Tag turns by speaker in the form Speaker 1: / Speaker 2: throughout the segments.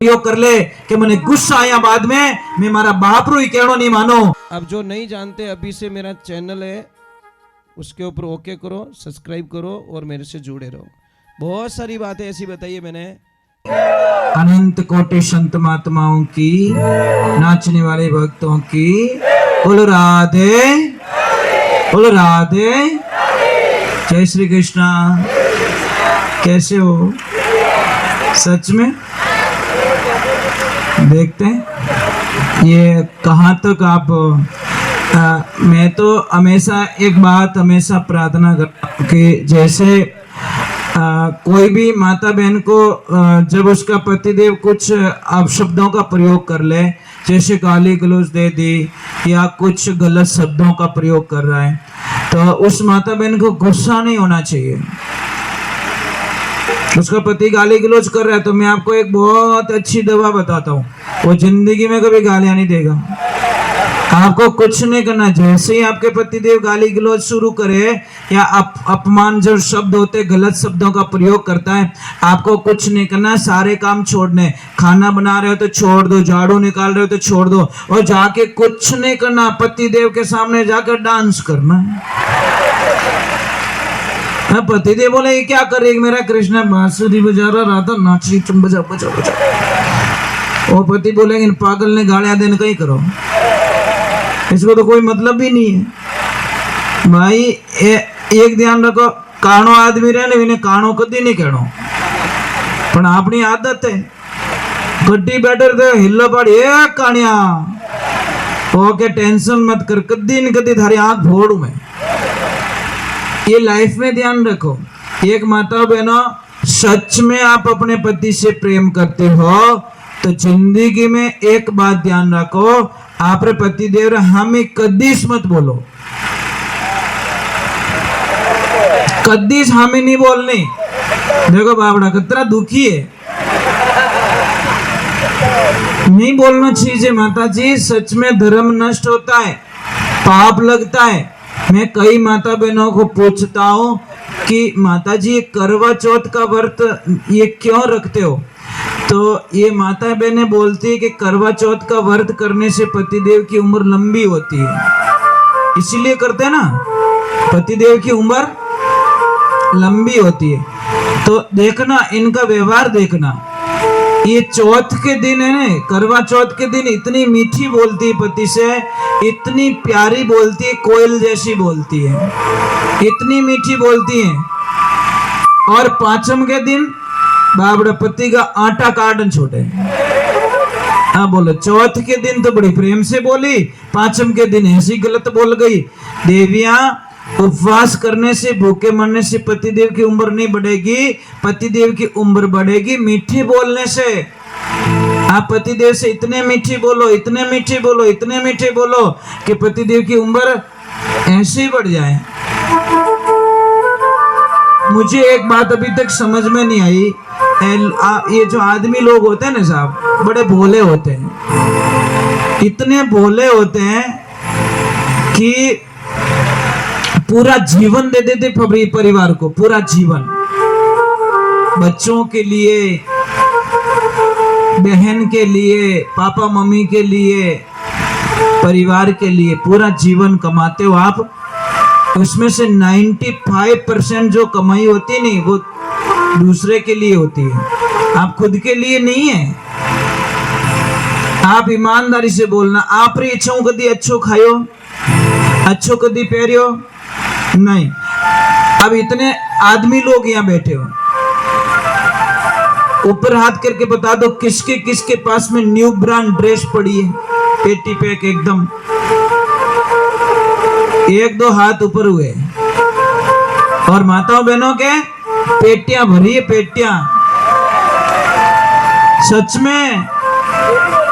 Speaker 1: प्रयोग कर ले कि मैंने गुस्सा आया बाद में मैं मारा बाप रो ही कहनो नहीं मानो।
Speaker 2: अब जो नहीं जानते अभी से मेरा चैनल है उसके ऊपर ओके करो, सब्सक्राइब करो और मेरे से जुड़े रहो। बहुत सारी बातें ऐसी बताई है मैंने।
Speaker 1: अनंत कोटि संत महात्माओं की, नाचने वाले भक्तों की, बोलो राधे बोलो राधे। जय श्री कृष्णा। कैसे हो? सच में देखते हैं ये कहाँ तक आप मैं तो हमेशा एक बात हमेशा प्रार्थना करता कि जैसे कोई भी माता बहन को जब उसका पतिदेव कुछ अपशब्दों का प्रयोग कर ले, जैसे गाली गलौज दे दी या कुछ गलत शब्दों का प्रयोग कर रहा है, तो उस माता बहन को गुस्सा नहीं होना चाहिए। उसका पति गाली गलौज कर रहा है तो मैं आपको एक बहुत अच्छी दवा बताता हूँ, वो जिंदगी में कभी गालियां नहीं देगा। आपको कुछ नहीं करना, जैसे ही आपके पतिदेव गाली गलौज शुरू करे या अपमान जो शब्द होते गलत शब्दों का प्रयोग करता है, आपको कुछ नहीं करना, सारे काम छोड़ने। खाना बना रहे हो तो छोड़ दो, झाड़ू निकाल रहे हो तो छोड़ दो, और जाके कुछ नहीं करना, पतिदेव के सामने जाकर डांस करना। पतिदेव बोले ये क्या कर रही, मेरा कृष्ण बांसुरी बजा रहा, राधा नाच रही, तुम बजा बजा बजा। और पति बोलेंगे इन पागल ने गालियां देने का ही करो, इसको तो कोई मतलब भी नहीं है। भाई एक ध्यान रखो, काणो आदमी रहे ने काणो कदी नहीं कहनो, पण अपनी आदत है गड्डी बैठे थे हिल्लो पड़ी ए कानिया ओके टेंशन मत कर, कदी नहीं कदी थारी आंख फोड़ू मैं। ये लाइफ में ध्यान रखो। एक माता बहनों, सच में आप अपने पति से प्रेम करते हो तो जिंदगी में एक बात ध्यान रखो, आप पति देव हमें कदीस मत बोलो, कदीस हमें नहीं बोलनी। देखो बाबड़ा कितना दुखी है, नहीं बोलना चाहिए माता जी। सच में धर्म नष्ट होता है, पाप लगता है। मैं कई माता बहनों को पूछता हूँ कि माता जी ये करवा चौथ का व्रत ये क्यों रखते हो, तो ये माता बहनें बोलती है कि करवा चौथ का व्रत करने से पतिदेव की उम्र लंबी होती है, इसीलिए करते हैं ना, पतिदेव की उम्र लंबी होती है। तो देखना इनका व्यवहार देखना, ये चौथ के दिन है ना, करवा चौथ के दिन इतनी मीठी बोलती है पति से, इतनी प्यारी बोलती है, कोयल जैसी बोलती है, इतनी मीठी बोलती है। और पांचम के दिन बाबड़ा पति का आटा काटन छोटे। हाँ बोलो, चौथ के दिन तो बड़ी प्रेम से बोली, पांचम के दिन ऐसी गलत बोल गई। देवियां, उपवास करने से भूखे मरने से पतिदेव की उम्र नहीं बढ़ेगी, पतिदेव की उम्र बढ़ेगी मीठे बोलने से। आप पतिदेव से इतने मीठी बोलो, इतने मीठी बोलो, इतने मीठे बोलो कि पतिदेव की उम्र ऐसे ही बढ़ जाए। मुझे एक बात अभी तक समझ में नहीं आई, ये जो आदमी लोग होते हैं ना साहब, बड़े भोले होते हैं, इतने भोले होते हैं कि पूरा जीवन दे देते परिवार को, पूरा जीवन बच्चों के लिए, बहन के लिए, पापा मम्मी के लिए, परिवार के लिए पूरा जीवन कमाते हो आप। उसमें से 95% जो कमाई होती नहीं वो दूसरे के लिए होती है, आप खुद के लिए नहीं है। आप ईमानदारी से बोलना, आप री इच्छाओं कदी अच्छो खायो, अच्छो कदी पहरियो नहीं। अब इतने आदमी लोग यहाँ बैठे हो, ऊपर हाथ करके बता दो किसके किसके पास में न्यू ब्रांड ड्रेस पड़ी है, पेटी पैक एकदम, एक दो हाथ ऊपर हुए। और माताओं बहनों के पेटियां भरी है, पेटियां सच में।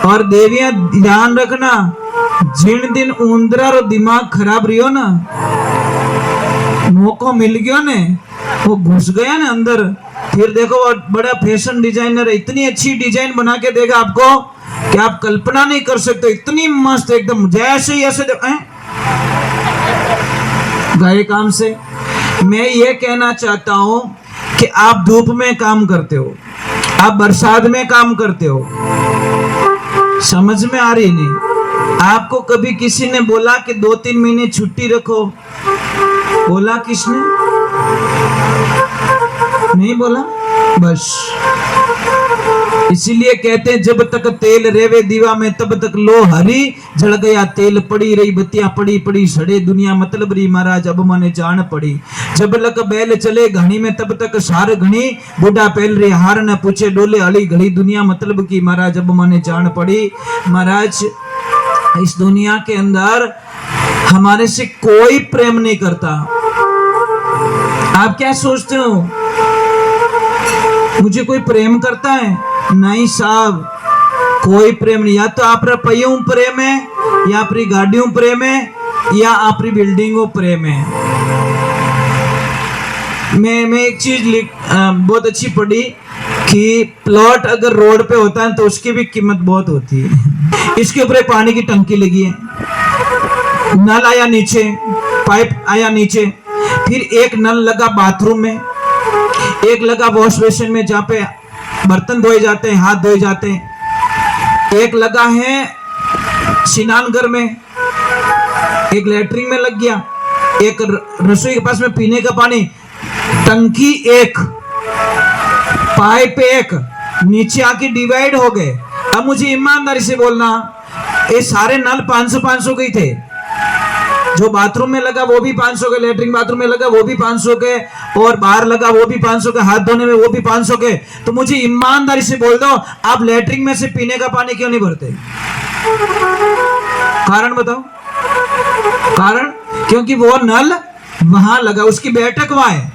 Speaker 1: और देवियां ध्यान रखना, जिन दिन ऊंदरा रो दिमाग खराब रही हो ना, मौका मिल गया ने, वो घुस गया ना अंदर, फिर देखो वो बड़ा फैशन डिजाइनर है, इतनी अच्छी डिजाइन बना के देगा आपको कि आप कल्पना नहीं कर सकते, इतनी मस्त एकदम, जैसे ही ऐसे गए काम से। मैं ये कहना चाहता हूं कि आप धूप में काम करते हो, आप बरसात में काम करते हो, समझ में आ रही नहीं? आपको कभी किसी ने बोला कि 2-3 महीने छुट्टी रखो? बोला किसने? नहीं बोला। बस इसीलिए कहते हैं जब तक तेल रेवे दीवा में तब तक लो हरी, जल गया तेल पड़ी रही बत्तियां पड़ी पड़ी सड़े दुनिया मतलब री महाराज अब मने जान पड़ी। जब लक बैल चले घनी में तब तक सार घनी, बूढ़ा पहल रे हार न पूछे डोले अली घड़ी दुनिया मतलब की महाराज अब मने जान पड़ी। महाराज इस दुनिया के अंदर हमारे से कोई प्रेम नहीं करता। आप क्या सोचते हो मुझे कोई प्रेम करता है? नहीं साहब, कोई प्रेम नहीं। या तो आप रुपयों प्रेम है, या अपनी गाड़ियों प्रेम है, या अपनी बिल्डिंगों प्रेम है। मैं एक चीज बहुत अच्छी पढ़ी कि प्लॉट अगर रोड पे होता है तो उसकी भी कीमत बहुत होती है। इसके ऊपर पानी की टंकी लगी है, नल आया नीचे, पाइप आया नीचे, फिर एक नल लगा बाथरूम में, एक लगा वॉश बेसिन में जहाँ पे बर्तन धोए जाते हैं, हाथ धोए जाते हैं, एक लगा है स्नानघर में, एक लैट्रिन में लग गया, एक रसोई के पास में पीने का पानी, टंकी एक, पाइप एक, नीचे आके डिवाइड हो गए। अब मुझे ईमानदारी से बोलना, ये सारे नल 500-500 के थे। जो बाथरूम में लगा वो भी 500 के, लेटरिन बाथरूम में लगा वो भी 500 के, और बाहर लगा वो भी 500 के, हाथ धोने में वो भी 500 के। तो मुझे ईमानदारी से बोल दो, आप लेटरिन में से पीने का पानी क्यों नहीं भरते? कारण बताओ। कारण क्योंकि वो नल वहां लगा, उसकी बैठक वहां है।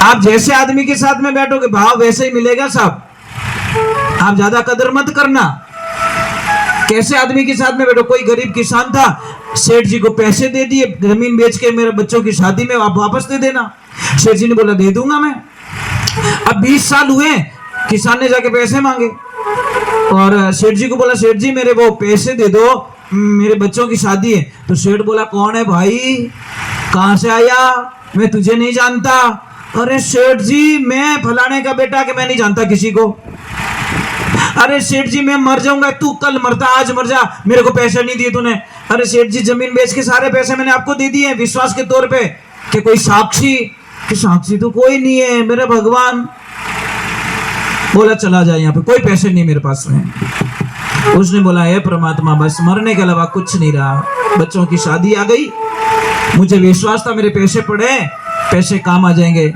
Speaker 1: आप जैसे आदमी के साथ में बैठोगे भाव वैसे ही मिलेगा साहब। आप ज्यादा कदर मत करना। कैसे आदमी के साथ में बैठो? कोई गरीब किसान था, सेठ जी को पैसे दे दिए, जमीन बेच के मेरे बच्चों की शादी में आप वापस दे देना। सेठ जी ने बोला दे दूंगा मैं। अब 20 साल हुए, किसान ने जाके पैसे मांगे और सेठ जी को बोला सेठ जी मेरे वो पैसे दे दो, मेरे बच्चों की शादी है। तो सेठ बोला कौन है भाई, कहां से आया, मैं तुझे नहीं जानता। अरे सेठ जी मैं फलाने का बेटा, कि मैं नहीं जानता किसी को। अरे सेठ जी मैं मर जाऊंगा, तू कल मरता आज मर जा, मेरे को पैसे नहीं दिए तूने। अरे सेठ जी जमीन बेच के सारे पैसे मैंने आपको दे दिए विश्वास के तौर पे, कि कोई साक्षी, कि साक्षी तो कोई नहीं है मेरे भगवान। बोला चला जाए, यहाँ पे कोई पैसे नहीं मेरे पास में। उसने बोला हे परमात्मा बस मरने के अलावा कुछ नहीं रहा, बच्चों की शादी आ गई, मुझे विश्वास था मेरे पैसे पड़े, पैसे काम आ जाएंगे।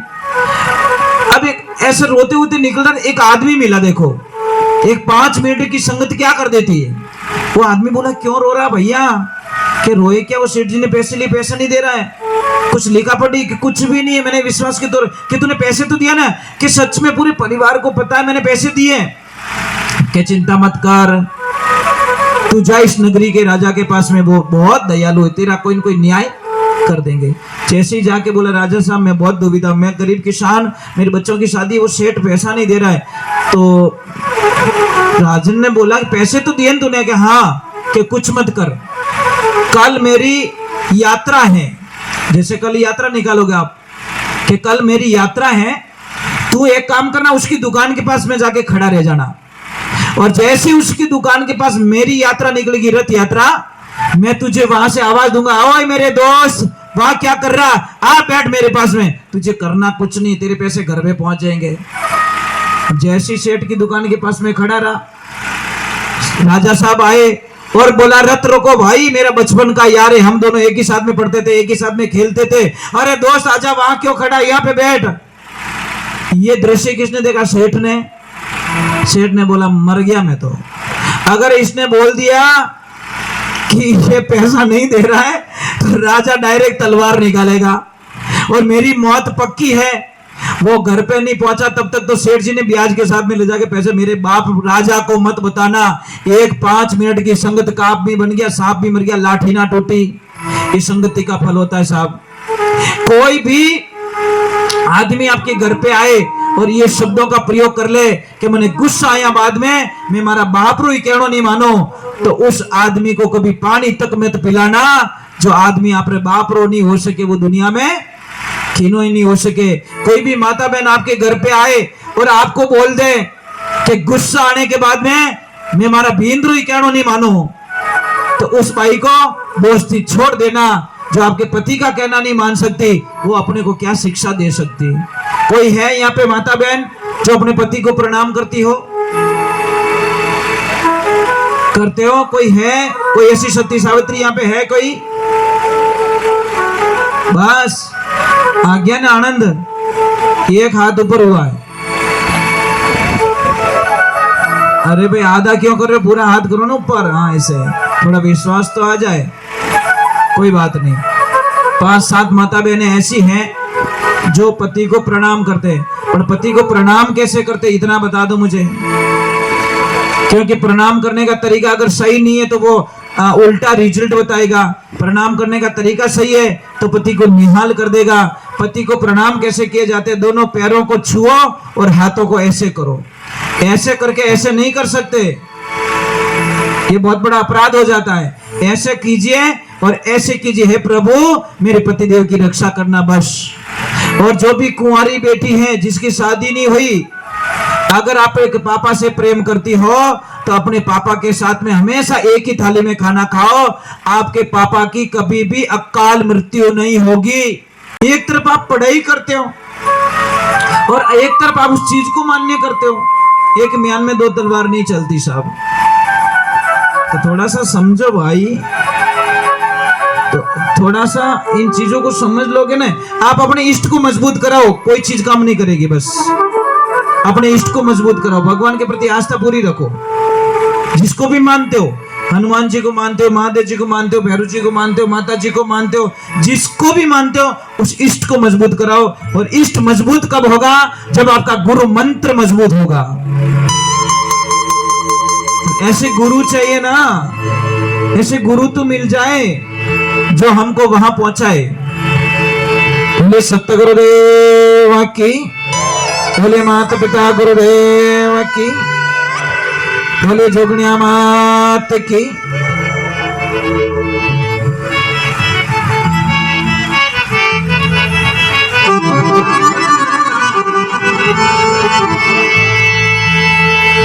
Speaker 1: अब एक ऐसे रोते रोते निकल रहा, एक आदमी मिला, देखो एक 5 मिनट की संगत क्या कर देती है। वो आदमी बोला क्यों रो रहा भैया, कि रोए क्या, वो सेठ जी ने पैसे लिए, पैसा नहीं दे रहा है, कुछ लिखा पड़ी कि कुछ भी नहीं है, मैंने विश्वास के तौर कि तूने पैसे तो दिया ना, कि सच में पूरे परिवार को पता है मैंने पैसे दिए, कि चिंता मत कर, तू जा इस नगरी के राजा के पास में, वो बहुत दयालु है, तेरा कोई न कोई न्याय कर देंगे। जैसे ही जाके बोला राजा साहब मैं बहुत दुविधा, मैं गरीब किसान, मेरे बच्चों की शादी, वो सेठ पैसा नहीं दे रहा है। तो राजन ने बोला पैसे तो दिए तूने, कि हाँ, कि कुछ मत कर, कल मेरी यात्रा है, जैसे कल यात्रा निकालोगे आप, कि कल मेरी यात्रा है, तू एक काम करना उसकी दुकान के पास में जाके खड़ा रह जाना, और जैसे ही उसकी दुकान के पास मेरी यात्रा निकलेगी, रथ यात्रा, मैं तुझे वहां से आवाज दूंगा, ओए मेरे दोस्त वहां क्या कर रहा, आ बैठ मेरे पास में, तुझे करना कुछ नहीं, तेरे पैसे घर में पहुंच जाएंगे। जैसी सेठ की दुकान के पास में खड़ा रहा, राजा साहब आए और बोला रथ रोको भाई, मेरा बचपन का यार है, हम दोनों एक ही साथ में पढ़ते थे, एक ही साथ में खेलते थे, अरे दोस्त आजा, वहां क्यों खड़ा, यहाँ पे बैठ। ये दृश्य किसने देखा? सेठ ने। सेठ ने बोला मर गया मैं तो। अगर इसने बोल दिया कि ये पैसा नहीं दे रहा है तो राजा डायरेक्ट तलवार निकालेगा और मेरी मौत पक्की है। वो घर पे नहीं पहुंचा तब तक तो सेठ जी ने ब्याज के साथ में ले जाके पैसे, मेरे बाप राजा को मत बताना, एक 5 मिनट की संगत का आप भी बन गया, सांप भी मर गया, लाठी ना टूटी। इस संगति का फल होता है साहब। कोई भी आदमी आपके घर पे आए और ये शब्दों का प्रयोग कर ले कि मैंने गुस्सा आया बाद में, मैं मारा बाप रो ही कहना नहीं मानो, तो उस आदमी को कभी पानी तक मत पिलाना। जो आदमी आपरे बाप रो नहीं हो सके वो दुनिया में खीनो ही नहीं हो सके। कोई भी माता बहन आपके घर पे आए और आपको बोल दे कि गुस्सा आने के बाद में मैं मारा बींद्रू ही कहना नहीं मानू, तो उस भाई को दोस्ती छोड़ देना। जो आपके पति का कहना नहीं मान सकती, वो अपने को क्या शिक्षा दे सकती। कोई है यहाँ पे माता बहन जो अपने पति को प्रणाम करती हो, करते हो? कोई है? कोई ऐसी सती सावित्री यहाँ पे है कोई? बस आ गया ना आनंद, एक हाथ ऊपर हुआ है। अरे भाई आधा क्यों कर रहे हो, पूरा हाथ करो ना ऊपर। हाँ ऐसे थोड़ा विश्वास तो आ जाए, कोई बात नहीं। 5-7 माता बहनें ऐसी हैं जो पति को प्रणाम करते हैं, पर पति को प्रणाम कैसे करते इतना बता दो मुझे, क्योंकि प्रणाम करने का तरीका अगर सही नहीं है तो वो उल्टा रिजल्ट बताएगा। प्रणाम करने का तरीका सही है तो पति को निहाल कर देगा। पति को प्रणाम कैसे किए जाते हैं, दोनों पैरों को छुओ और हाथों को ऐसे करो। ऐसे करके ऐसे नहीं कर सकते, ये बहुत बड़ा अपराध हो जाता है। ऐसे कीजिए और ऐसे कीजिए, हे प्रभु मेरे पतिदेव की रक्षा करना बस। और जो भी कुंवारी बेटी है जिसकी शादी नहीं हुई, अगर आप एक पापा से प्रेम करती हो तो अपने पापा के साथ में हमेशा एक ही थाली में खाना खाओ। आपके पापा की कभी भी अकाल मृत्यु नहीं होगी। एक तरफ आप पढ़ाई करते हो और एक तरफ आप उस चीज को मान्य करते हो। एक म्यान में 2 तलवार नहीं चलती साहब, तो थोड़ा सा समझो भाई, तो थोड़ा सा इन चीजों को समझ लोगे ना, आप अपने इष्ट को मजबूत कराओ, कोई चीज काम नहीं करेगी। बस अपने इष्ट को मजबूत कराओ, भगवान के प्रति आस्था पूरी रखो। जिसको भी मानते हो, हनुमान जी को मानते हो, महादेव जी को मानते हो, भैरव जी को मानते हो, माता जी को मानते हो, जिसको भी मानते हो उस इष्ट को मजबूत कराओ। और इष्ट मजबूत कब होगा? जब आपका गुरु मंत्र मजबूत होगा। ऐसे गुरु चाहिए ना, ऐसे गुरु तो मिल जाए जो हमको वहां पहुंचाए। बोले सत्य गुरुदेव की, बोले माता पिता गुरुदेव की, बोले जोगनिया मात की।